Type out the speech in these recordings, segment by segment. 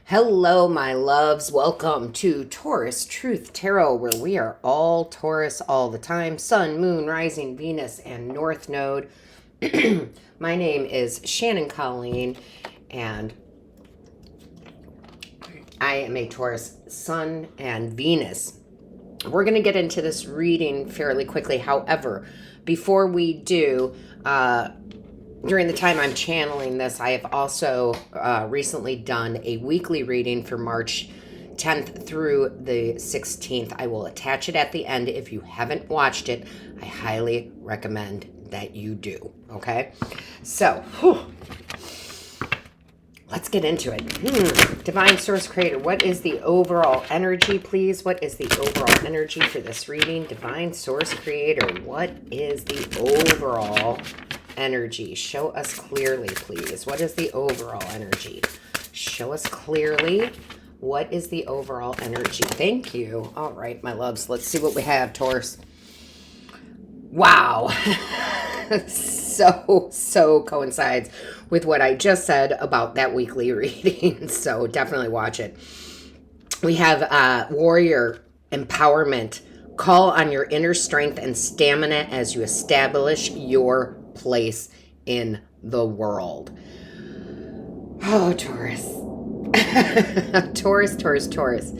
Hello, my loves. Welcome to Taurus Truth Tarot, where we are all Taurus all the time. Sun, Moon, Rising, Venus, and North Node. My name is Shannon Colleen, and I am a Taurus Sun and Venus. We're going to get into this reading fairly quickly. However, before we do, during the time I'm channeling this, I have also recently done a weekly reading for March 10th through the 16th. I will attach it at the end. If you haven't watched it, I highly recommend that you do. Okay? So, let's get into it. Divine Source Creator, what is the overall energy, please? What is the overall energy for this reading? Divine Source Creator, what is the overall energy? Show us clearly, please. What is the overall energy? Show us clearly. What is the overall energy? Thank you. All right, my loves. Let's see what we have, Taurus. Wow. so coincides with what I just said about that weekly reading. So definitely watch it. We have Warrior Empowerment. Call on your inner strength and stamina as you establish your place in the world. Oh, Taurus. Taurus.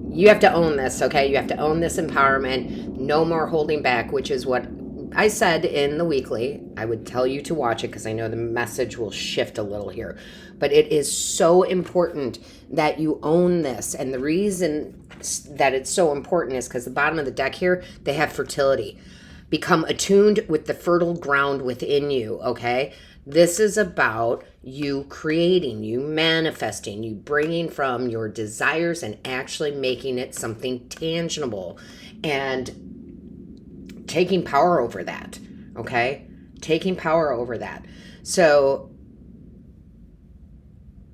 You have to own this, okay? You have to own this empowerment. No more holding back, which is what I said in the weekly. I would tell you to watch it because I know the message will shift a little here. But it is so important that you own this. And the reason that it's so important is because the bottom of the deck here, they have fertility. Become attuned with the fertile ground within you, okay? This is about you creating, you manifesting, you bringing from your desires and actually making it something tangible and taking power over that, okay? Taking power over that. So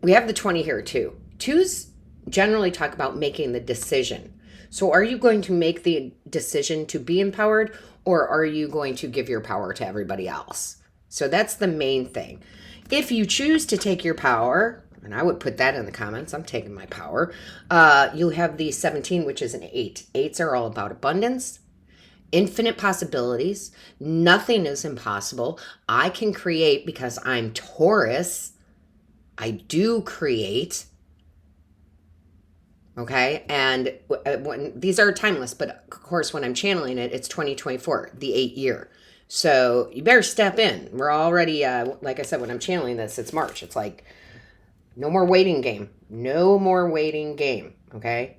we have the 20 here too. Twos generally talk about making the decision. So are you going to make the decision to be empowered, or are you going to give your power to everybody else? So that's the main thing. If you choose to take your power, and I would put that in the comments, I'm taking my power, you have the 17, which is an 8. 8s are all about abundance, infinite possibilities. Nothing is impossible. I can create because I'm Taurus. I do create. Okay, and when these are timeless, but of course when I'm channeling it, it's 2024, the 8 year. So you better step in. We're already, like I said, when I'm channeling this, it's March. It's like, no more waiting game. No more waiting game, okay?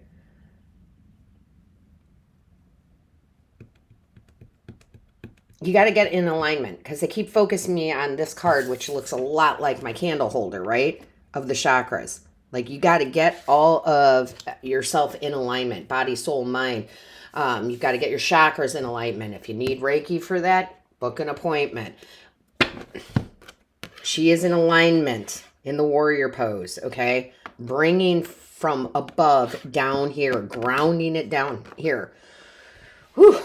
You got to get in alignment because they keep focusing me on this card, which looks a lot like my candle holder, right? Of the chakras. Like, you got to get all of yourself in alignment, body, soul, mind. You've got to get your chakras in alignment. If you need Reiki for that, book an appointment. She is in alignment in the warrior pose, okay? Bringing from above down here, grounding it down here. Whew.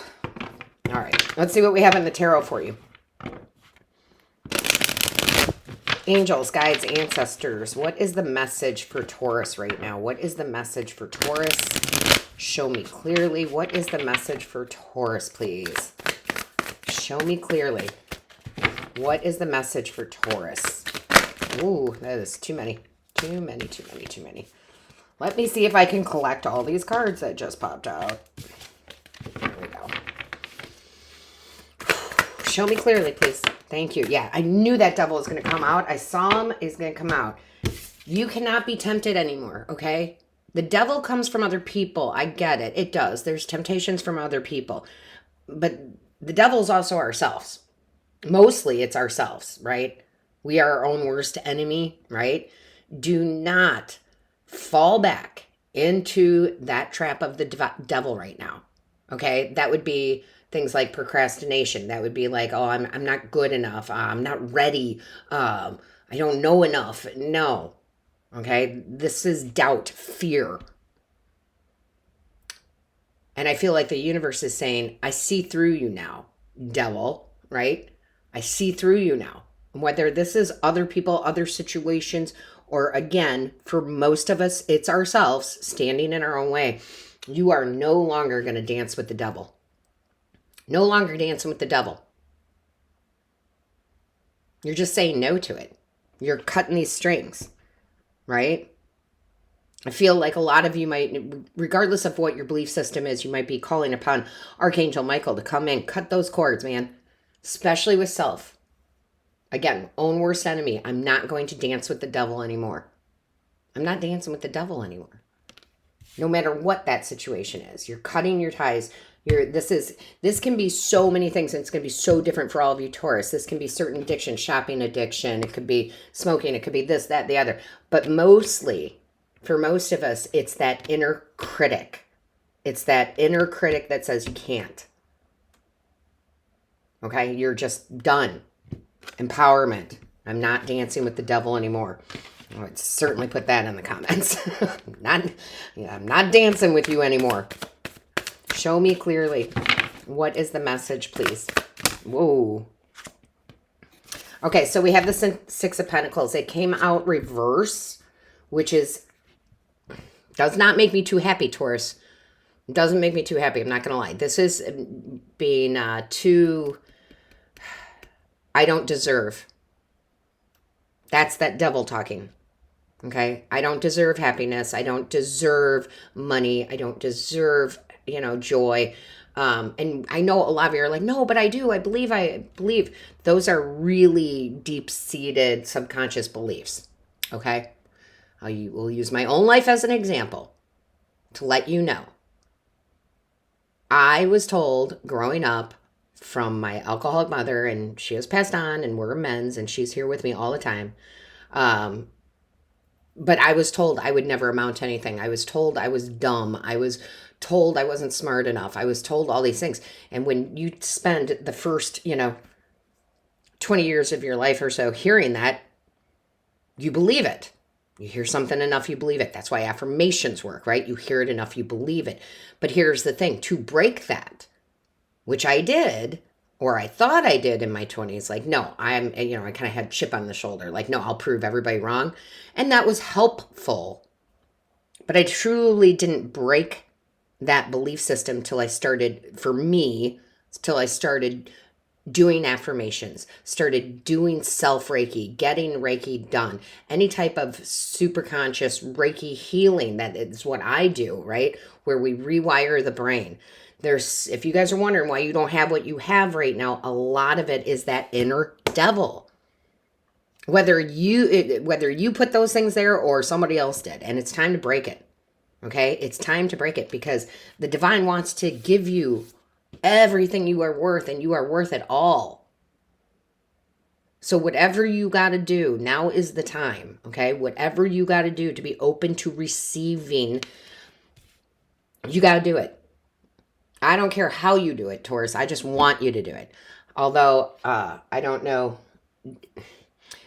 All right, let's see what we have in the tarot for you. Angels, guides, ancestors, what is the message for Taurus right now? What is the message for Taurus? Show me clearly. What is the message for Taurus, please? Show me clearly. What is the message for Taurus? Ooh, that is too many. Too many. Let me see if I can collect all these cards that just popped out. There we go. Show me clearly, please. Thank you. Yeah, I knew that devil was going to come out. I saw him. He's going to come out. You cannot be tempted anymore, okay? The devil comes from other people. I get it. It does. There's temptations from other people. But the devil's also ourselves. Mostly it's ourselves, right? We are our own worst enemy, right? Do not fall back into that trap of the devil right now, okay? That would be things like procrastination. That would be like, oh, I'm not good enough. I'm not ready. I don't know enough. No. Okay. This is doubt, fear. And I feel like the universe is saying, I see through you now, devil, right? I see through you now. Whether this is other people, other situations, Or again, for most of us, it's ourselves standing in our own way. You are no longer going to dance with the devil. No longer dancing with the devil. You're just saying no to it. You're cutting these strings, right? I feel like a lot of you might, regardless of what your belief system is, you might be calling upon Archangel Michael to come in, cut those cords, man. Especially with self. Again, own worst enemy. I'm not going to dance with the devil anymore. I'm not dancing with the devil anymore. No matter what that situation is, you're cutting your ties. This can be so many things, and it's going to be so different for all of you Taurus. This can be certain addiction, shopping addiction. It could be smoking. It could be this, that, the other. But mostly, for most of us, it's that inner critic. It's that inner critic that says you can't. Okay? You're just done. Empowerment. I'm not dancing with the devil anymore. I would certainly put that in the comments. I'm not dancing with you anymore. Show me clearly. What is the message, please? Whoa. Okay, so we have the Six of Pentacles. It came out reverse, which does not make me too happy, Taurus. It doesn't make me too happy. I'm not going to lie. This is being too... I don't deserve. That's that devil talking. Okay? I don't deserve happiness. I don't deserve money. I don't deserve, joy. And I know a lot of you are like, no, but I do. I believe. Those are really deep-seated subconscious beliefs. Okay? I will use my own life as an example to let you know. I was told growing up from my alcoholic mother, and she has passed on, and we're amends, and she's here with me all the time. But I was told I would never amount to anything. I was told I was dumb. I was told I wasn't smart enough. I was told all these things. And when you spend the first, 20 years of your life or so hearing that, you believe it. You hear something enough, you believe it. That's why affirmations work, right? You hear it enough, you believe it. But here's the thing, to break that, which I did, or I thought I did in my 20s, like, no, I kind of had chip on the shoulder. Like, no, I'll prove everybody wrong. And that was helpful. But I truly didn't break that belief system till I started doing affirmations, started doing self-Reiki, getting Reiki done, any type of super conscious Reiki healing. That is what I do, right? Where we rewire the brain. If you guys are wondering why you don't have what you have right now, a lot of it is that inner devil. Whether you put those things there or somebody else did, and it's time to break it. Okay? It's time to break it because the divine wants to give you everything you are worth, and you are worth it all. So whatever you got to do, now is the time, okay? Whatever you got to do to be open to receiving, you got to do it. I don't care how you do it, Taurus. I just want you to do it. Although, I don't know.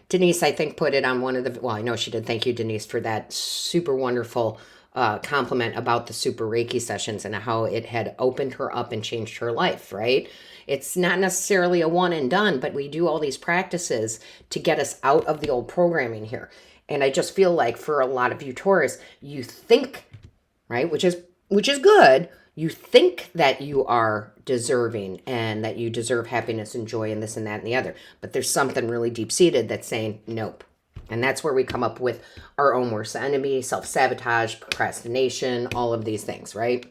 Denise, I think, put it on one of the... Well, I know she did. Thank you, Denise, for that super wonderful compliment about the Super Reiki sessions and how it had opened her up and changed her life, right? It's not necessarily a one and done, but we do all these practices to get us out of the old programming here. And I just feel like for a lot of you Taurus, you think, right, which is good, you think that you are deserving and that you deserve happiness and joy and this and that and the other. But there's something really deep-seated that's saying nope. And that's where we come up with our own worst enemy, self-sabotage, procrastination, all of these things, right?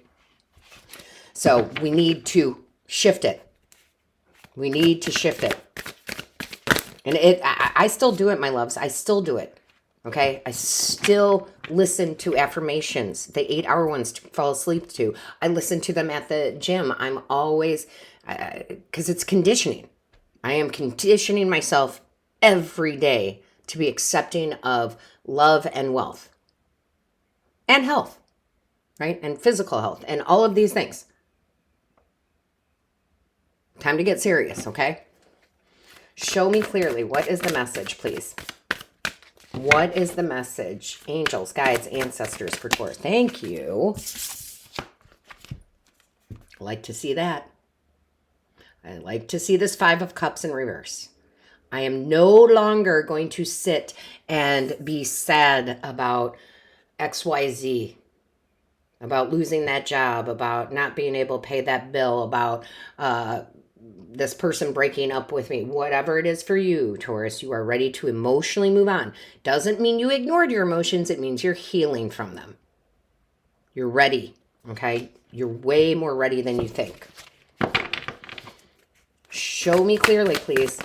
So we need to shift it. We need to shift it. And I still do it, my loves. I still do it. Okay? I still listen to affirmations, the 8-hour ones to fall asleep to. I listen to them at the gym. I'm always, because it's conditioning. I am conditioning myself every day to be accepting of love and wealth and health, right? And physical health and all of these things. Time to get serious, okay? Show me clearly. What is the message, please? What is the message? Angels, guides, ancestors for Taurus. Thank you. I like to see that. I like to see this 5 of Cups in reverse. I am no longer going to sit and be sad about XYZ, about losing that job, about not being able to pay that bill, about this person breaking up with me. Whatever it is for you, Taurus, you are ready to emotionally move on. Doesn't mean you ignored your emotions. It means you're healing from them. You're ready, okay? You're way more ready than you think. Show me clearly, please.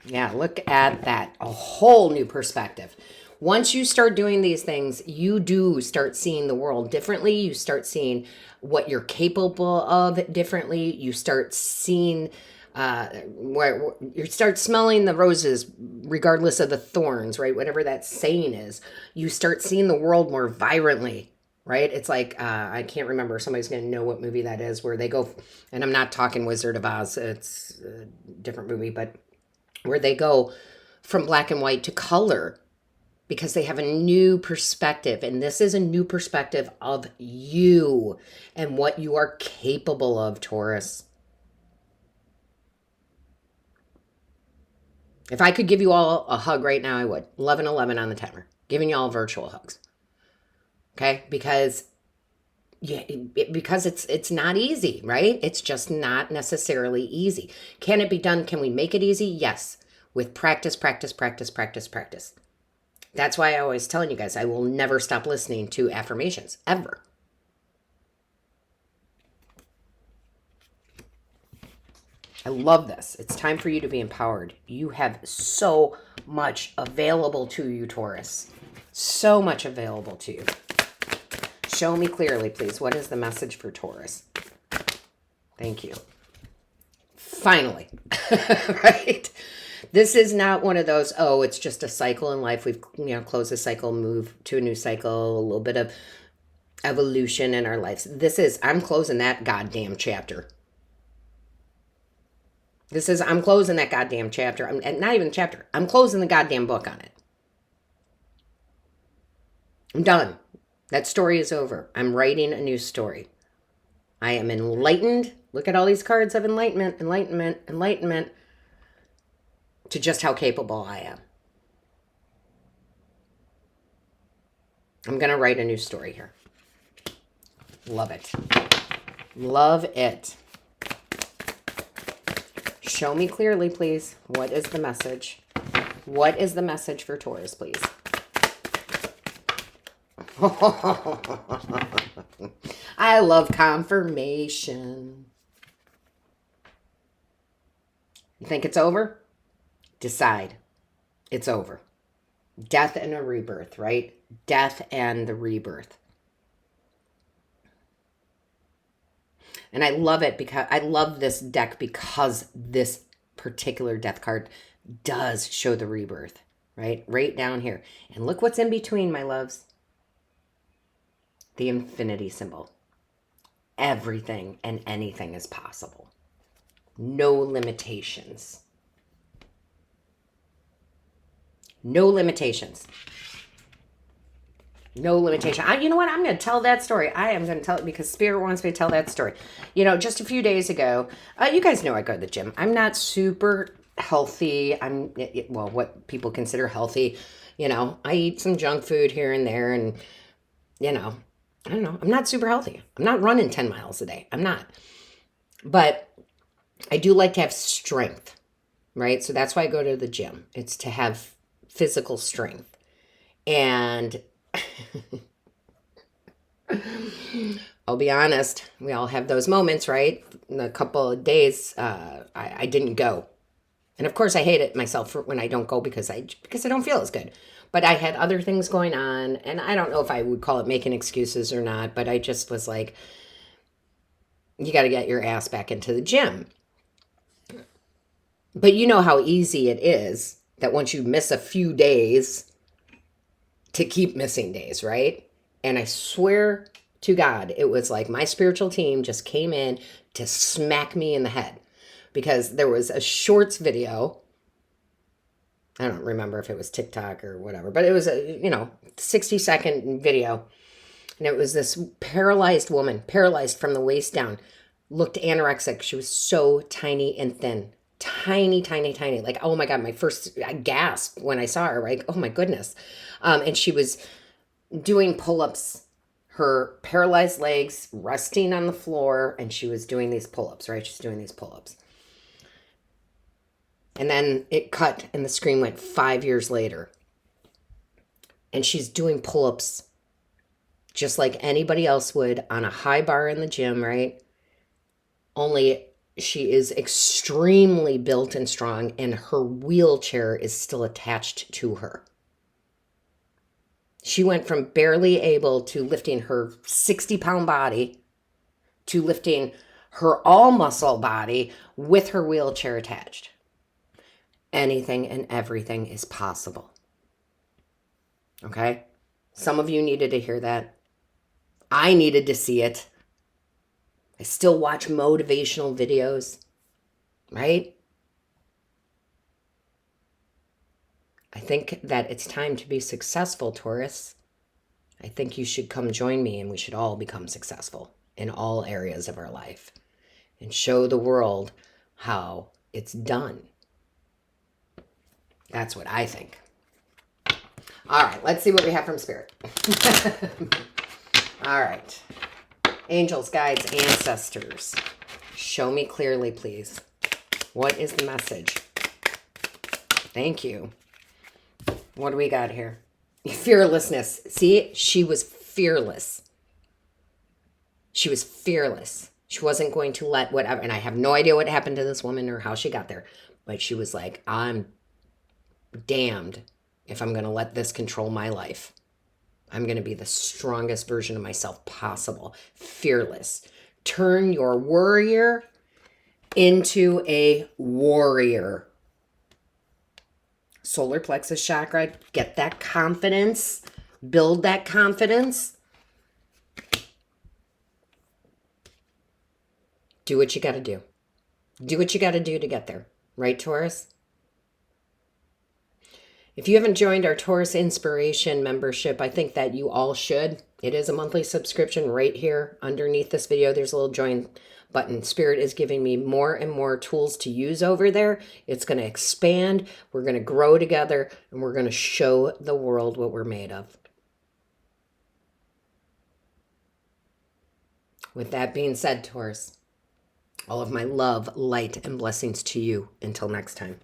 Yeah, look at that. A whole new perspective. Once you start doing these things, you do start seeing the world differently. You start seeing what you're capable of differently. You start seeing, you start smelling the roses regardless of the thorns, right? Whatever that saying is. You start seeing the world more vibrantly, right? It's like, I can't remember. Somebody's going to know what movie that is where they go, and I'm not talking Wizard of Oz. It's a different movie, but where they go from black and white to color because they have a new perspective. And this is a new perspective of you and what you are capable of, Taurus. If I could give you all a hug right now, I would. 11:11 on the timer. Giving you all virtual hugs. Okay? Because it's not easy, right? It's just not necessarily easy. Can it be done? Can we make it easy? Yes. With practice, practice, practice, practice, practice. That's why I always telling you guys, I will never stop listening to affirmations, ever. I love this. It's time for you to be empowered. You have so much available to you, Taurus. So much available to you. Show me clearly, please. What is the message for Taurus? Thank you. Finally, right? This is not one of those, oh, it's just a cycle in life. We've, closed a cycle, move to a new cycle, a little bit of evolution in our lives. I'm closing that goddamn chapter. I'm closing that goddamn chapter. And not even chapter. I'm closing the goddamn book on it. I'm done. That story is over. I'm writing a new story. I am enlightened. Look at all these cards of enlightenment, enlightenment, enlightenment, to just how capable I am. I'm going to write a new story here. Love it. Love it. Show me clearly, please. What is the message? What is the message for Taurus, please? I love confirmation. You think it's over? Decide. It's over. Death and a rebirth, right? Death and the rebirth. And I love it because I love this deck because this particular death card does show the rebirth, right? Right down here. And look what's in between, my loves. The infinity symbol. Everything and anything is possible. No limitations. No limitations. No limitation. You know what? I'm going to tell that story. I am going to tell it because Spirit wants me to tell that story. Just a few days ago, you guys know I go to the gym. I'm not super healthy. What people consider healthy. I eat some junk food here and there and, I don't know. I'm not super healthy. I'm not running 10 miles a day. I'm not. But I do like to have strength, right? So that's why I go to the gym. It's to have physical strength. And I'll be honest, we all have those moments, right? In a couple of days, I didn't go. And of course, I hate it myself when I don't go because I don't feel as good. But I had other things going on, and I don't know if I would call it making excuses or not, but I just was like, you got to get your ass back into the gym. But you know how easy it is that once you miss a few days to keep missing days, right? And I swear to God, it was like my spiritual team just came in to smack me in the head because there was a shorts video. I don't remember if it was TikTok or whatever, but it was a, 60-second video. And it was this paralyzed woman, paralyzed from the waist down, looked anorexic. She was so tiny and thin. tiny, tiny, tiny. Like, oh my God, I gasped when I saw her, right? Oh my goodness. And she was doing pull-ups, her paralyzed legs resting on the floor, and she was doing these pull-ups, right? She's doing these pull-ups. And then it cut and the screen went 5 years later. And she's doing pull-ups just like anybody else would on a high bar in the gym, right? Only she is extremely built and strong, and her wheelchair is still attached to her. She went from barely able to lifting her 60-pound body to lifting her all muscle body with her wheelchair attached. Anything and everything is possible. Okay? Some of you needed to hear that. I needed to see it. I still watch motivational videos, right? I think that it's time to be successful, Taurus. I think you should come join me, and we should all become successful in all areas of our life and show the world how it's done. That's what I think. All right, let's see what we have from Spirit. All right. Angels, guides, ancestors. Show me clearly, please. What is the message? Thank you. What do we got here? Fearlessness. See, she was fearless. She was fearless. She wasn't going to let whatever, and I have no idea what happened to this woman or how she got there, but she was like, I'm damned if I'm going to let this control my life. I'm going to be the strongest version of myself possible. Fearless. Turn your worrier into a warrior. Solar plexus chakra. Get that confidence. Build that confidence. Do what you got to do. Do what you got to do to get there. Right, Taurus? If you haven't joined our Taurus Inspiration membership, I think that you all should. It is a monthly subscription right here underneath this video. There's a little join button. Spirit is giving me more and more tools to use over there. It's going to expand. We're going to grow together, and we're going to show the world what we're made of. With that being said, Taurus, all of my love, light, and blessings to you. Until next time.